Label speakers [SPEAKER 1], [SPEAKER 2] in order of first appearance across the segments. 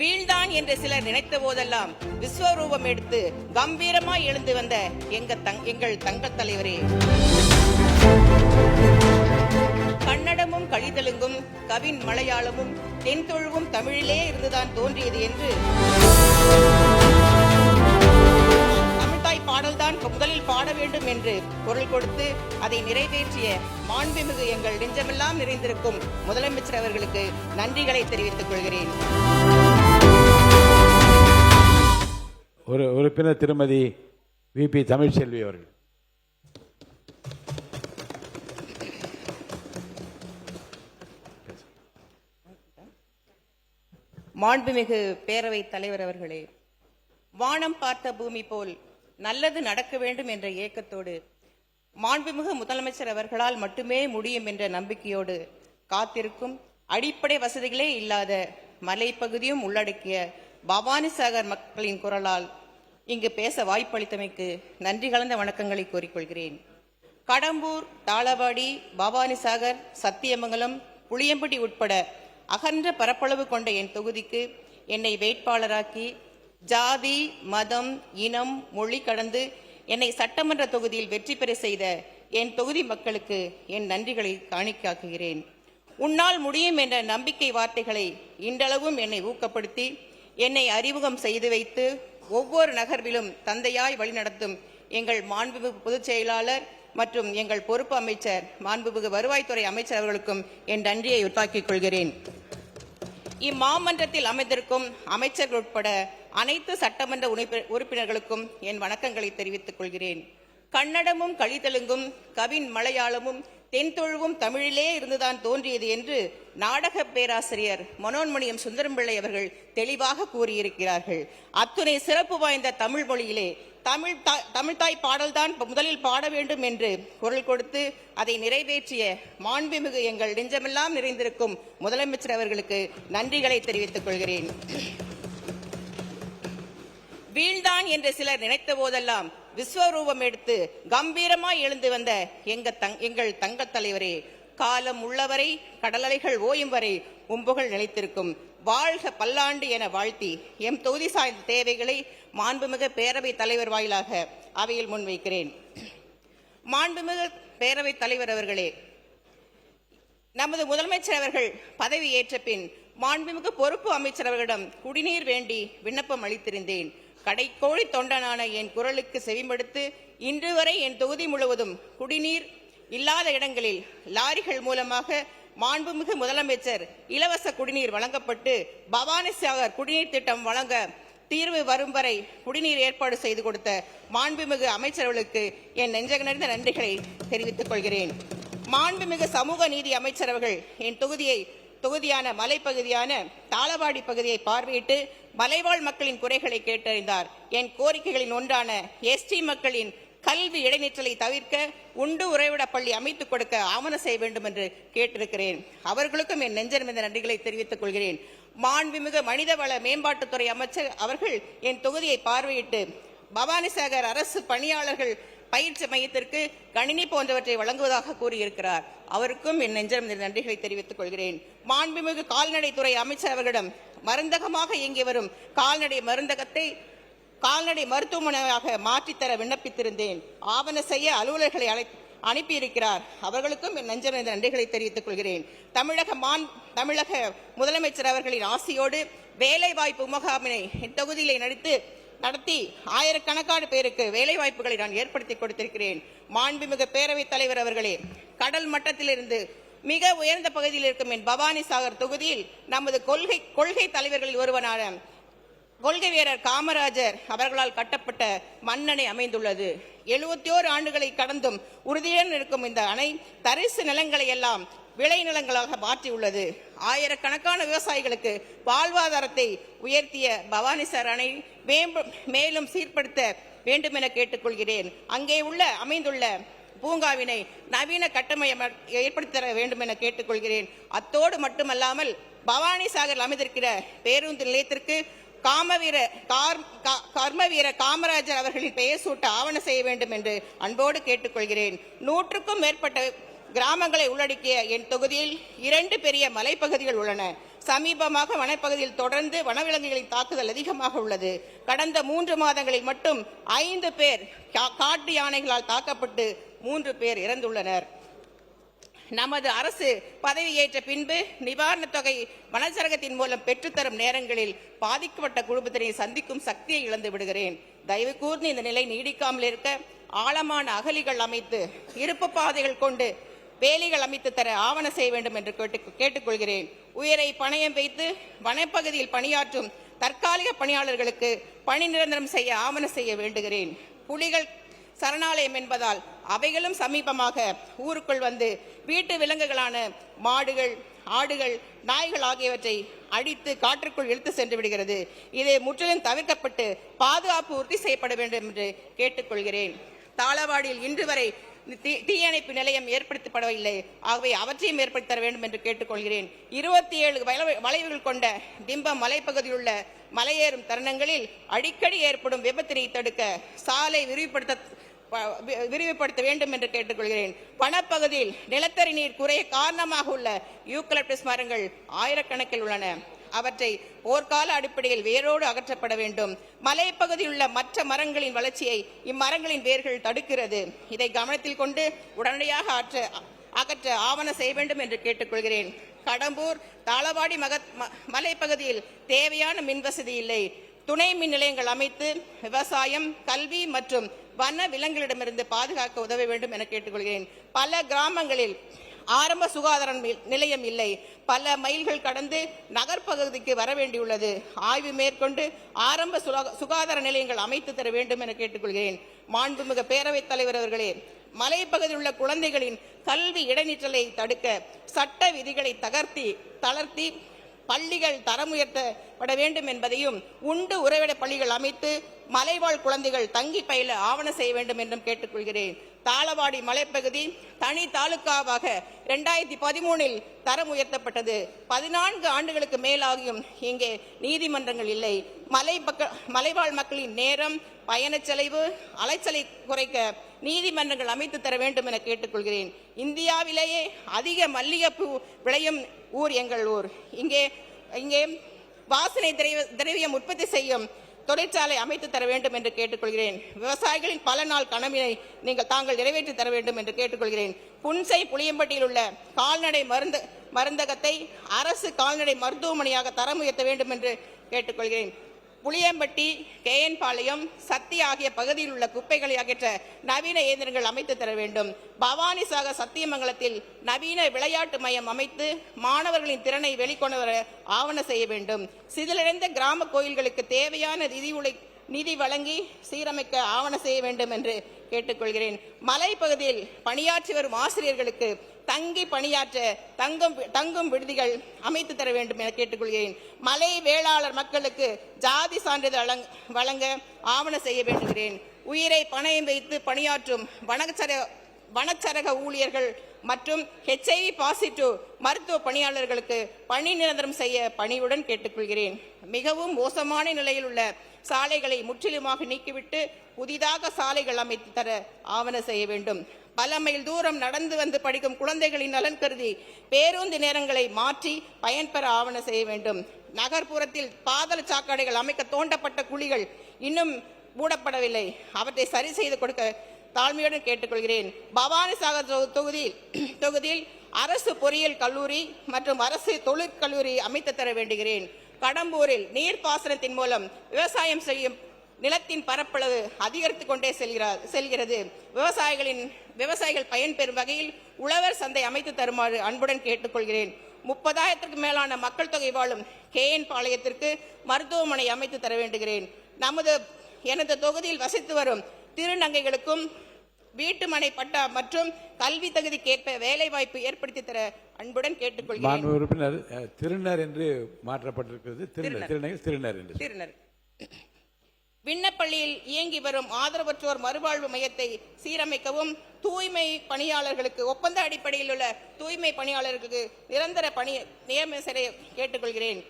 [SPEAKER 1] வீழ்ந்தான் என்று சிலர் நினைத்த போதெல்லாம் விஸ்வரூபம் எடுத்து கம்பீரமாய் எழுந்து வந்த எங்கள் தங்க தலைவரே, கன்னடமும் கழிதெலுங்கும் கவின் மலையாளமும் தென்தொழுவும் தமிழிலே இருந்துதான் தோன்றியது என்று தமிழ்தாய் பாடல்தான் முதலில் பாட வேண்டும் என்று குரல் கொடுத்து அதை நிறைவேற்றிய மாண்புமிகு எங்கள் நெஞ்சமெல்லாம் நிறைந்திருக்கும் முதலமைச்சர் அவர்களுக்கு நன்றிகளை தெரிவித்துக் கொள்கிறேன்.
[SPEAKER 2] ஒரு உறுப்பினர் திருமதி VP தமிழ்செல்வி அவர்கள்.
[SPEAKER 1] மாண்புமிகு பேரவைத் தலைவர் அவர்களே, வானம் பார்த்த பூமி போல் நல்லது நடக்க வேண்டும் என்ற ஏக்கத்தோடு மாண்புமிகு முதலமைச்சர் அவர்களால் மட்டுமே முடியும் என்ற நம்பிக்கையோடு காத்திருக்கும் அடிப்படை வசதிகளே இல்லாத மலைப்பகுதியும் உள்ளடக்கிய பவானிசாகர் மக்களின் குரலால் இங்கு பேச வாய்ப்பளித்தமைக்கு நன்றி கலந்த வணக்கங்களை கோரிக்கொள்கிறேன். கடம்பூர், தாளவாடி, பவானிசாகர், சத்தியமங்கலம், புளியம்பட்டி உட்பட அகன்ற பரப்பளவு கொண்ட என் தொகுதிக்கு என்னை வேட்பாளராக்கி ஜாதி, மதம், இனம், மொழி கடந்து என்னை சட்டமன்ற தொகுதியில் வெற்றி பெற செய்த என் தொகுதி மக்களுக்கு என் நன்றிகளை காணிக்காக்குகிறேன். உன்னால் முடியும் என்ற நம்பிக்கை வார்த்தைகளை இன்றளவும் என்னை ஊக்கப்படுத்தி என்னை அறிமுகம் செய்து வைத்து ஒவ்வொரு நகர்விலும் தந்தையாய் வழிநடத்தும் எங்கள் மாண்புமிகு பொதுச் செயலாளர் மற்றும் எங்கள் பொறுப்பு அமைச்சர் மாண்புமிகு வருவாய்த்துறை அமைச்சர் அவர்களுக்கும் என் நன்றியை உத்தாக்கிக் கொள்கிறேன். இம்மாமன்றத்தில் அமைந்திருக்கும் அமைச்சர்கள் உட்பட அனைத்து சட்டமன்ற உறுப்பினர்களுக்கும் என் வணக்கங்களை தெரிவித்துக் கொள்கிறேன். கன்னடமும் கழிதெலுங்கும் கவின் மலையாளமும் தென்தொழுவும் தமிழிலே இருந்துதான் தோன்றியது என்று நாடக பேராசிரியர் மனோன்மணியம் சுந்தரம்பிள்ளை அவர்கள் தெளிவாக கூறியிருக்கிறார்கள். அத்துணை சிறப்பு வாய்ந்த தமிழ் மொழியிலே தமிழ்தாய் பாடல்தான் முதலில் பாட வேண்டும் என்று குரல் கொடுத்து அதை நிறைவேற்றிய மாண்புமிகு எங்கள் நெஞ்சமெல்லாம் நிறைந்திருக்கும் முதலமைச்சர் அவர்களுக்கு நன்றிகளை தெரிவித்துக் கொள்கிறேன். வீழ்ந்தான் என்று சிலர் நினைத்த போதெல்லாம் விஸ்வரூபம் எடுத்து கம்பீரமாய் எழுந்து வந்த எங்கள் தங்க தலைவரே, காலம் உள்ளவரை கடலலைகள் ஓயும் வரை உம்புகள் நிலைத்திருக்கும். வாழ்க பல்லாண்டு என வாழ்த்தி எம் தொகுதி சார்ந்த தேவைகளை மாண்புமிகு பேரவைத் தலைவர் வாயிலாக அவையில் முன்வைக்கிறேன். மாண்புமிகு பேரவைத் தலைவர் அவர்களே, நமது முதலமைச்சர் அவர்கள் பதவி ஏற்ற பின் மாண்புமிகு பொறுப்பு அமைச்சர் அவர்களிடம் குடிநீர் வேண்டி விண்ணப்பம் அளித்திருந்தேன். கடைக்கோழி தொண்டனான என் குரலுக்கு செவிமடுத்து இன்று வரை என் தொகுதி முழுவதும் குடிநீர் இல்லாத இடங்களில் லாரிகள் மூலமாக மாண்புமிகு முதலமைச்சர் இலவச குடிநீர் வழங்கப்பட்டு பவானிசாகர் குடிநீர் திட்டம் வழங்க தீர்வு வரும் வரை குடிநீர் ஏற்பாடு செய்து கொடுத்த மாண்புமிகு அமைச்சர்களுக்கு என் நெஞ்சகனிருந்த நன்றிகளை தெரிவித்துக் கொள்கிறேன். மாண்புமிகு சமூக நீதி அமைச்சர் அவர்கள் என் தொகுதியான மலைப்பகுதியான தாளவாடி பகுதியை பார்வையிட்டு மலைவாழ் மக்களின் குறைகளை கேட்டறிந்தார். என் கோரிக்கைகளின் ஒன்றான ST மக்களின் கல்வி இடைநிற்றலை தவிர்க்க உண்டு உறைவிட பள்ளி அமைத்துக் கொடுக்க ஆவணம் செய்ய வேண்டும் என்று கேட்டிருக்கிறேன். அவர்களுக்கும் என் நெஞ்சமிருந்த நன்றிகளை தெரிவித்துக் கொள்கிறேன். மாண்புமிகு மனிதவள மேம்பாட்டுத்துறை அமைச்சர் அவர்கள் என் தொகுதியை பார்வையிட்டு பவானிசாகர் அரசு பணியாளர்கள் பயிற்சி மையத்திற்கு கணினி போன்றவற்றை வழங்குவதாக கூறியிருக்கிறார். அவருக்கும் என் நெஞ்சமிருந்த நன்றிகளை தெரிவித்துக் கொள்கிறேன். மாண்புமிகு கால்நடைத்துறை அமைச்சர் அவர்களிடம் மருந்தகமாக இயங்கி வரும் கால்நடை மருந்தகத்தை கால்நடை மருத்துவமனையாக மாற்றித்தர விண்ணப்பித்திருந்தேன். ஆவண செய்ய அலுவலர்களை அனுப்பியிருக்கிறார். அவர்களுக்கும் என் நெஞ்சமிருந்த நன்றிகளை தெரிவித்துக் கொள்கிறேன். தமிழக முதலமைச்சர் அவர்களின் ஆசையோடு வேலைவாய்ப்பு முகாமினை இத்தொகுதியிலே நடத்தி ஆயிரக்கணக்கான பேருக்கு வேலை வாய்ப்புகளை நான் ஏற்படுத்தி கொடுத்திருக்கிறேன். மாண்புமிகு பேரவைத் தலைவர் அவர்களே, கடல் மட்டத்திலிருந்து மிக உயர்ந்த பகுதியில் இருக்கும் என் பவானிசாகர் தொகுதியில் நமது கொள்கை தலைவர்களில் ஒருவனான கொள்கை வீரர் காமராஜர் அவர்களால் கட்டப்பட்ட மண்ணணை அமைந்துள்ளது. 71 ஆண்டுகளை கடந்தும் உறுதியுடன் இருக்கும் இந்த அணை தரிசு நிலங்களை எல்லாம் விளை நிலங்களாக மாற்றியுள்ளது. ஆயிரக்கணக்கான விவசாயிகளுக்கு வாழ்வாதாரத்தை உயர்த்திய பவானிசாகர் அணை மேலும் சீர்படுத்த வேண்டும் என கேட்டுக்கொள்கிறேன். அங்கே அமைந்துள்ள பூங்காவினை நவீன கட்டமைப்பு ஏற்படுத்தி தர வேண்டும் என கேட்டுக்கொள்கிறேன். அத்தோடு மட்டுமல்லாமல் பவானிசாகர் அமைந்திருக்கிற பேருந்து நிலையத்திற்கு கர்மவீர காமராஜர் அவர்களின் பெயர் சூட்ட ஆவணம் செய்ய வேண்டும் என்று அன்போடு கேட்டுக்கொள்கிறேன். 100க்கும் மேற்பட்ட கிராமங்களை உள்ளடக்கிய என் தொகுதியில் 2 பெரிய மலைப்பகுதிகள் உள்ளன. சமீபமாக வனப்பகுதியில் தொடர்ந்து வனவிலங்குகளின் தாக்குதல் அதிகமாக உள்ளது. கடந்த 3 மாதங்களில் மட்டும் 5 பேர் காட்டு யானைகளால் தாக்கப்பட்டு 3 பேர் இறந்துள்ளனர். நமது அரசு பதவியேற்ற பின்பு நிவாரணத் தொகை வனச்சரகத்தின் மூலம் பெற்றுத்தரும் நேரங்களில் பாதிக்கப்பட்ட குடும்பத்தினை சந்திக்கும் சக்தியை இழந்து விடுகிறேன். தயவு கூர்ந்து இந்த நிலை நீடிக்காமல் இருக்க ஆழமான அகழிகள் அமைத்து இருப்பு பாதைகள் கொண்டு வேலிகள் அமைத்து தர ஆவண செய்ய வேண்டும் என்று கேட்டுக்கொள்கிறேன். உயிரை பணயம் வைத்து வனப்பகுதியில் பணியாற்றும் தற்காலிக பணியாளர்களுக்கு பணி நிரந்தரம் செய்ய ஆவண செய்ய வேண்டுகிறேன். புலிகள் சரணாலயம் என்பதால் அவைகளும் சமீபமாக ஊருக்குள் வந்து வீட்டு விலங்குகளான மாடுகள், ஆடுகள், நாய்கள் ஆகியவற்றை அடித்து காற்றுக்குள் இழுத்து சென்று விடுகிறது. இதை முற்றிலும் தவிர்க்கப்பட்டு பாதுகாப்பு உறுதி செய்யப்பட வேண்டும் என்று கேட்டுக்கொள்கிறேன். தாளவாடியில் இன்று வரை தீயணைப்பு நிலையம் ஏற்படுத்தப்படவில்லை. ஆகவே அவற்றையும் ஏற்படுத்தி தர வேண்டும் என்று கேட்டுக்கொள்கிறேன். 27 வளைவுகள் கொண்ட திம்பம் மலைப்பகுதியில் உள்ள மலையேறும் தருணங்களில் அடிக்கடி ஏற்படும் விபத்தினை தடுக்க சாலை விரிவுபடுத்த வேண்டும் என்று கேட்டுக்கொள்கிறேன். வனப்பகுதியில் நிலத்தடி நீர் குறைய காரணமாக உள்ள யூக்கலிப்டஸ் மரங்கள் ஆயிரக்கணக்கில் உள்ளன. அவற்றை போர்க்கால அடிப்படையில் வேரோடு அகற்றப்பட வேண்டும். மலைப்பகுதியில் உள்ள மற்ற மரங்களின் வளர்ச்சியை இம்மரங்களின் வேர்கள் தடுக்கிறது. இதை கவனத்தில் கொண்டு உடனடியாக அகற்ற ஆவண செய்ய வேண்டும் என்று கேட்டுக்கொள்கிறேன். கடம்பூர் தாளவாடி மலைப்பகுதியில் தேவையான மின் வசதி இல்லை. துணை மின் நிலையங்கள் அமைத்து விவசாயம், கல்வி மற்றும் வன விலங்குகளிடமிருந்து பாதுகாக்க உதவ வேண்டும் என கேட்டுக்கொள்கிறேன். பல கிராமங்களில் ஆரம்ப சுகாதார நிலையம் இல்லை. பல மைல்கள் கடந்து நகர்ப்பகுதிக்கு வர வேண்டியுள்ளது. ஆய்வு மேற்கொண்டு ஆரம்ப சுகாதார நிலையங்கள் அமைத்து தர வேண்டும் என கேட்டுக்கொள்கிறேன். மாண்புமிகு பேரவைத் தலைவர் அவர்களே, மலைப்பகுதியில் உள்ள குழந்தைகளின் கல்வி இடைநிற்றலை தடுக்க சட்ட விதிகளை தளர்த்தி பள்ளிகள் தரம் உயர்த்தப்பட வேண்டும் என்பதையும், உண்டு உறைவிட பள்ளிகள் அமைத்து மலைவாழ் குழந்தைகள் தங்கி பயில ஆவண செய்ய வேண்டும் என்றும் கேட்டுக்கொள்கிறேன். தாளவாடி மலைப்பகுதி தனி தாலுகாவாக 2013 தரம் உயர்த்தப்பட்டது. 14 ஆண்டுகளுக்கு மேலாகியும் இங்கே நீதிமன்றங்கள் இல்லை. மலைவாழ் மக்களின் நேரம், பயண செலவு, அலைச்சலை குறைக்க நீதிமன்றங்கள் அமைத்து தர வேண்டும் என கேட்டுக்கொள்கிறேன். இந்தியாவிலேயே அதிக மல்லிகைப்பூ விளையும் ஊர் எங்கள் ஊர். இங்கே வாசனை திரவியம் உற்பத்தி செய்யும் தொழிற்சாலை அமைத்து தர வேண்டும் என்று கேட்டுக்கொள்கிறேன். விவசாயிகளின் பல நாள் கனவினை தாங்கள் நிறைவேற்றி தர வேண்டும் என்று கேட்டுக்கொள்கிறேன். புன்சை புளியம்பட்டியில் உள்ள கால்நடை மருந்தகத்தை அரசு கால்நடை மருத்துவமனையாக தரம் உயர்த்த வேண்டும் என்று கேட்டுக்கொள்கிறேன். புளியம்பட்டி, கேஎன் பாளையம், சத்தி ஆகிய பகுதியில் உள்ள குப்பைகளை அகற்ற நவீன இயந்திரங்கள் அமைத்து தர வேண்டும். பவானிசாகர் சத்தியமங்கலத்தில் நவீன விளையாட்டு மையம் அமைத்து மாணவர்களின் திறனை வெளிக்கொண்டு வர ஆவண செய்ய வேண்டும். சிதிலடைந்த கிராம கோயில்களுக்கு தேவையான நிதி வழங்கி சீரமைக்க ஆவண செய்ய வேண்டும் என்று கேட்டுக்கொள்கிறேன். மலைப்பகுதியில் பணியாற்றி வரும் ஆசிரியர்களுக்கு தங்கி பணியாற்ற தங்கும் விடுதிகள் அமைத்து தர வேண்டும் என கேட்டுக்கொள்கிறேன். மலை வேளாளர் மக்களுக்கு ஜாதி சான்றிதழ் வழங்க ஆவண செய்ய வேண்டுகிறேன். உயிரை பணயம் வைத்து பணியாற்றும் வனச்சரக ஊழியர்கள் மற்றும் HIV பாசிட்டிவ் மருத்துவ பணியாளர்களுக்கு பணி நிரந்தரம் செய்ய பணியுடன் கேட்டுக்கொள்கிறேன். மிகவும் மோசமான நிலையில் உள்ள சாலைகளை முற்றிலுமாக நீக்கிவிட்டு புதிதாக சாலைகள் அமைத்து தர ஆவண செய்ய வேண்டும். பல மைல் தூரம் நடந்து வந்து படிக்கும் குழந்தைகளின் நலன் கருதி பேருந்து நேரங்களை மாற்றி பயன்பெற ஆவண செய்ய வேண்டும். நகர்ப்புறத்தில் பாதாள சாக்கடைகள் அமைக்க தோண்டப்பட்ட குழிகள் இன்னும் மூடப்படவில்லை. அவற்றை சரி செய்து கொடுக்க தாழ்மையுடன் கேட்டுக்கொள்கிறேன். பவானிசாகர் தொகுதியில் அரசு பொறியியல் கல்லூரி மற்றும் அரசு தொழிற்கல்லூரி அமைத்து தர வேண்டுகிறேன். கடம்பூரில் நீர்ப்பாசனத்தின் மூலம் விவசாயம் செய்யும் நிலத்தின் பரப்பளவு அதிகரித்துக் கொண்டே செல்கிறது. விவசாயிகள் பயன்பெறும் வகையில் உழவர் சந்தை அமைத்து தருமாறு அன்புடன் கேட்டுக்கொள்கிறேன். 30,000க்கும் மேலான மக்கள் தொகை வாழும் கேஎன் பாளையத்திற்கு மருத்துவமனை அமைத்து தர வேண்டுகிறேன். எனது தொகுதியில் வசித்து வரும் திருநங்கைகளுக்கும் வீட்டுமனை பட்டா மற்றும் கல்வி தகுதிக்கேற்ப வேலை வாய்ப்பு ஏற்படுத்தி தர அன்புடன் கேட்டுக்கொள்கிறேன்.
[SPEAKER 2] உறுப்பினர் திருநர் என்று மாற்றப்பட்டிருக்கிறது. திருநர்.
[SPEAKER 1] விண்ணப்பள்ளியில் இயங்கி வரும் ஆதரவற்றோர் மறுவாழ்வு மையத்தை சீரமைக்கவும், தூய்மை பணியாளர்களுக்கு ஒப்பந்த அடிப்படையில் உள்ள தூய்மை பணியாளர்களுக்கு நிரந்தர பணி நியமன செய்ய கேட்டுக்கொள்கிறேன்.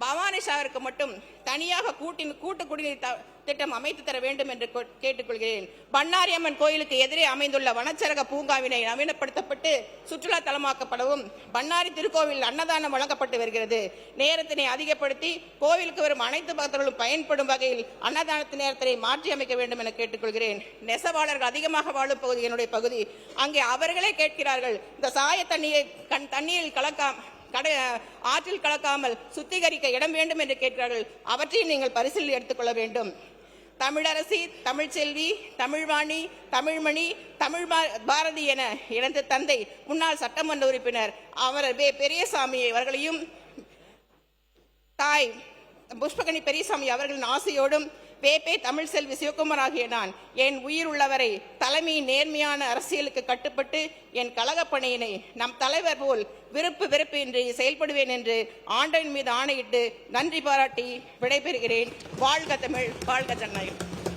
[SPEAKER 1] பவானி சாகருக்கு மட்டும் தனியாக கூட்டு குடிநீர் திட்டம் அமைத்து தர வேண்டும் என்று கேட்டுக்கொள்கிறேன். பண்ணாரி அம்மன் கோயிலுக்கு எதிரே அமைந்துள்ள வனச்சரக பூங்காவினை நவீனப்படுத்தப்பட்டு சுற்றுலா தலமாக்கப்படவும், பண்ணாரி திருக்கோவில் அன்னதானம் வழங்கப்பட்டு வருகிறது. நேரத்தினை அதிகப்படுத்தி கோவிலுக்கு வரும் அனைத்து பக்தர்களும் பயன்படும் வகையில் அன்னதானத்தின் நேரத்தினை மாற்றி அமைக்க வேண்டும் என கேட்டுக்கொள்கிறேன். நெசவாளர்கள் அதிகமாக வாழும் பகுதி என்னுடைய பகுதி. அங்கே அவர்களே கேட்கிறார்கள், இந்த சாய தண்ணீரில் ஆற்றில் கலக்காமல் சுத்திகரிக்க இடம் வேண்டும் என்று கேட்கிறார்கள். அவற்றையும் நீங்கள் பரிசீலனை எடுத்துக்கொள்ள வேண்டும். தமிழரசி, தமிழ்ச்செல்வி, தமிழ்வாணி, தமிழ்மணி, தமிழ் பாரதி என இழந்த தந்தை முன்னாள் சட்டமன்ற உறுப்பினர் அவர் பெரியசாமி அவர்களையும் தாய் புஷ்பகனி பெரியசாமி அவர்களின் ஆசையோடும் வேப்பே தமிழ்செல்வி சிவகுமார் ஆகிய நான் என் உயிர் உள்ளவரை தலைமையின் நேர்மையான அரசியலுக்கு கட்டுப்பட்டு என் கழகப் பணியினை நம் தலைவர் போல் விருப்பு இன்றி செயல்படுவேன் என்று ஆண்டவன் மீது ஆணையிட்டு நன்றி பாராட்டி விடைபெறுகிறேன். வாழ்க தமிழ், வாழ்க ஜனநாயகம்.